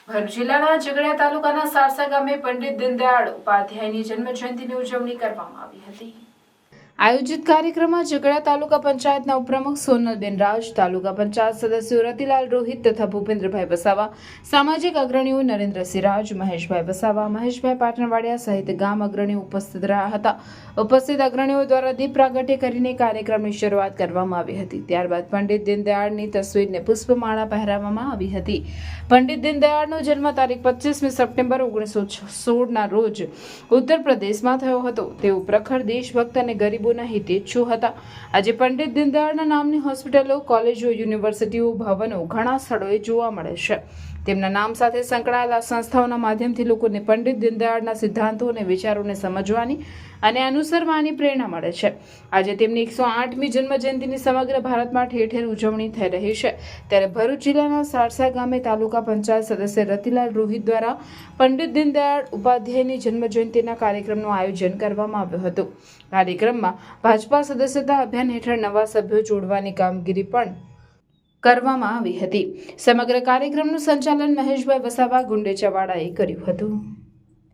ભરૂચ જિલ્લાના ઝઘડિયા તાલુકાના સારસા ગામે પંડિત દીનદયાળ ઉપાધ્યાયની જન્મજયંતિની ઉજવણી કરવામાં આવી હતી। આયોજિત કાર્યક્રમમાં ઝઘડિયા તાલુકા પંચાયતના ઉપપ્રમુખ સોનલબેન રાજ, તાલુકા પંચાયત સદસ્યો રતિલાલ રોહિત તથા ભૂપેન્દ્રભાઈ વસાવા, સામાજિક અગ્રણીઓ નરેન્દ્રસિંહ રાજ, મહેશભાઈ વસાવા, મહેશભાઈ પાટણવાડિયા સહિત ગામ અગ્રણીઓ ઉપસ્થિત રહ્યા હતા। ઉપસ્થિત અગ્રણીઓ દ્વારા દીપ પ્રાગટ્ય કરીને કાર્યક્રમની શરૂઆત કરવામાં આવી હતી। ત્યારબાદ પંડિત દીનદયાળની તસવીરને પુષ્પમાળા પહેરાવવામાં આવી હતી। પંડિત દીનદયાળનો જન્મ તારીખ 25મી સપ્ટેમ્બર 1916ના રોજ ઉત્તર પ્રદેશમાં થયો હતો। તેઓ પ્રખર દેશભક્ત અને ગરીબોના હિતેચ્છુ હતા। આજે પંડિત દીનદયાળના નામની હોસ્પિટલો, કોલેજો, યુનિવર્સિટીઓ, ભવનો ઘણા સ્થળોએ જોવા મળે છે। તેમના નામ સાથે સંકળાયેલા સંસ્થાઓના માધ્યમથી લોકોને પંડિત દીનદયાળના સિદ્ધાંતો અને વિચારોને સમજવાની અને અનુસરવાની પ્રેરણા મળે છે। આજે તેમની 108મી જન્મજયંતિની સમગ્ર ભારતમાં ઠેર ઠેર ઉજવણી થઈ રહી છે। ત્યારે ભરૂચ જિલ્લાના સારસા ગામે તાલુકા પંચાયત સદસ્ય રતિલાલ રોહિત દ્વારા પંડિત દીનદયાળ ઉપાધ્યાયની જન્મજયંતિના કાર્યક્રમનું આયોજન કરવામાં આવ્યું હતું। કાર્યક્રમમાં ભાજપા સદસ્યતા અભિયાન હેઠળ નવા સભ્યો જોડવાની કામગીરી પણ કરવામાં આવી હતી। સમગ્ર કાર્યક્રમનું સંચાલન મહેશભાઈ વસાવા ગુંડેચાવાડાએ કર્યું હતું।